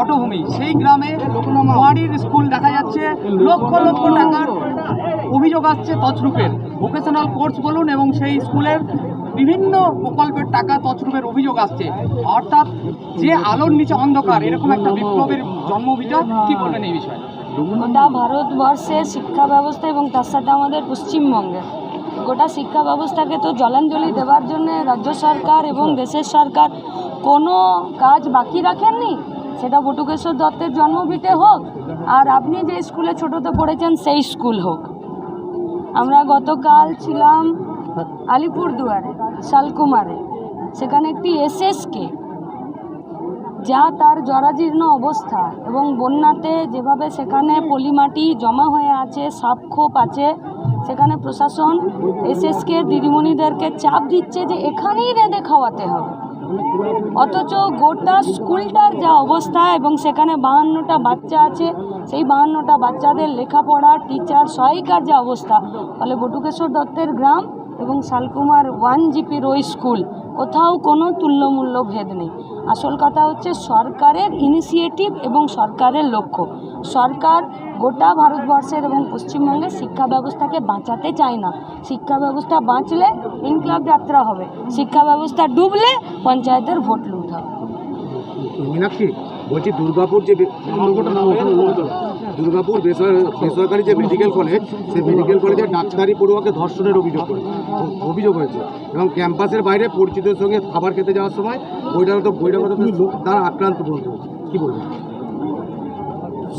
পটভূমি, সেই গ্রামে কুয়ারির স্কুল দেখা যাচ্ছে লক্ষ লক্ষ টাকার অভিযোগ আসছে তছরূপের, ভোকেশনাল কোর্স বলুন এবং সেই স্কুলের বিভিন্ন প্রকল্পের টাকা তছরূপের অভিযোগ আসছে। অর্থাৎ যে আলোর নিচে অন্ধকার, এরকম একটা বিপ্লবের জন্মভিটা। কি বলবেন এই বিষয়ে? গোটা ভারতবর্ষের শিক্ষা ব্যবস্থা এবং তার সাথে আমাদের পশ্চিমবঙ্গের গোটা শিক্ষা ব্যবস্থাকে তো জলাঞ্জলি দেওয়ার জন্য রাজ্য সরকার এবং দেশের সরকার কোনো কাজ বাকি রাখেননি। সেটা বটুকেশ্বর দত্তের জন্মভিটে হোক, আর আপনি যে স্কুলে ছোটোতে পড়েছেন সেই স্কুল হোক। আমরা গতকাল ছিলাম আলিপুরদুয়ারে, শালকুমারে, সেখানে একটি এসএসকে যা তার জরাজীর্ণ অবস্থা এবং বন্যাতে যেভাবে সেখানে পলিমাটি জমা হয়ে আছে, সাপখোপ আছে, সেখানে প্রশাসন এসএসকে দিদিমণিদেরকে চাপ দিচ্ছে যে এখানেই রেঁধে খাওয়াতে হবে, অথচ গোটা স্কুলটার যা অবস্থা এবং সেখানে 52টা বাচ্চা আছে, সেই 52টা বাচ্চাদের লেখাপড়া, টিচার, সহায়িকার যা অবস্থা, ফলে বটুকেশ্বর দত্তের গ্রাম এবং শালকুমার 1 জিপির ওই স্কুল কোথাও কোনো তুল্যমূল্য ভেদ নেই। আসল কথা হচ্ছে সরকারের ইনিশিয়েটিভ এবং সরকারের লক্ষ্য। সরকার গোটা ভারতবর্ষের এবং পশ্চিমবঙ্গের শিক্ষা ব্যবস্থাকে বাঁচাতে চায় না। শিক্ষা ব্যবস্থা বাঁচলে ইনকলাব যাত্রা হবে, শিক্ষা ব্যবস্থা ডুবলে পঞ্চায়েতের ভোট লুট হবে। মীনাক্ষী বলছি, দুর্গাপুর বেসরকারি যে মেডিকেল কলেজ, সেই মেডিকেল কলেজে ডাক্তারি পড়ুয়াকে ধর্ষণের অভিযোগ হয়েছে এবং ক্যাম্পাসের বাইরে পরিচিতের সঙ্গে খাবার খেতে যাওয়ার সময় বহিরাগত তারা আক্রান্ত বলতে, কি বলবেন?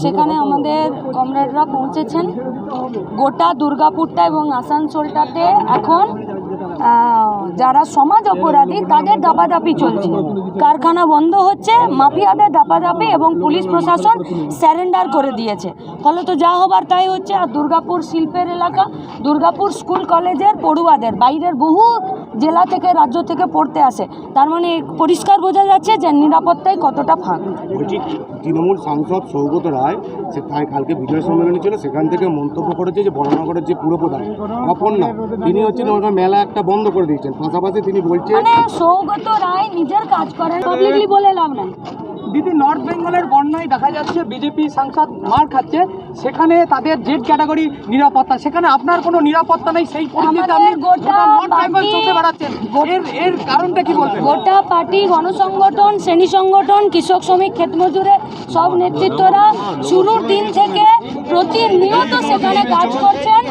সেখানে আমাদের কমরেডরা পৌঁছেছেন। গোটা দুর্গাপুরটা এবং আসানসোলটাতে এখন যারা সমাজ অপরাধী তাদের দাপাদাপি চলছে, কারখানা বন্ধ হচ্ছে, মাফিয়াদের দাপাদাপি এবং পুলিশ প্রশাসন স্যারেন্ডার করে দিয়েছে। ফলে তো যা হবার তাই হচ্ছে। আর দুর্গাপুর শিল্পের এলাকা, দুর্গাপুর স্কুল কলেজের পড়ুয়াদের বাইরের বহু জেলা থেকে, রাজ্য থেকে পড়তে আসে। তার মানে পরিষ্কার বোঝা যাচ্ছে যে নিরাপত্তায় কতটা ফাঁক। বলছি, তৃণমূল সাংসদ সৌগত রায় সে কালকে বিজয় সম্মেলনী ছিল, সেখান থেকে মন্তব্য করেছে যে বরানগরের যে পুরপ্রধান অপর্ণা, তিনি হচ্ছেন মেলা একটা বন্ধ করে দিয়েছেন। পাশাপাশি তিনি বলছেন মানে সৌগত রায় নিজের কাজ করেন, পাবলিকলি বলে লাভ নাই। দিদি, নর্থ বেঙ্গলের বন্যায় দেখা যাচ্ছে বিজেপি সাংসদ মার খাচ্ছে, সেখানে তাদের জেড ক্যাটাগরি নিরাপত্তা, সেখানে আপনার কোনো নিরাপত্তা নেই। সেই পরিস্থিতিতে আপনি গোটা নর্থ বেঙ্গল চলতে বেড়াচ্ছেন, এর কারণটা কি বলবেন? গোটা পার্টি, গণসংগঠন, শ্রেণী সংগঠন, কৃষক, শ্রমিক, ক্ষেতমজুরের সব নেতৃত্বরা শুরুর দিন থেকে প্রতিনিয়ত সেখানে কাজ করছেন।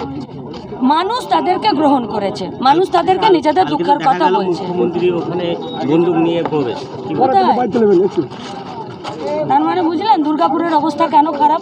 মানুষ তাদেরকে গ্রহণ করেছে, মানুষ তাদেরকে নিজেদের দুঃখের কথা বলছে। মুখ্যমন্ত্রী ওখানে বন্দুক নিয়ে প্রবেশ, তার মানে বুঝলেন দুর্গাপুরের অবস্থা কেন খারাপ।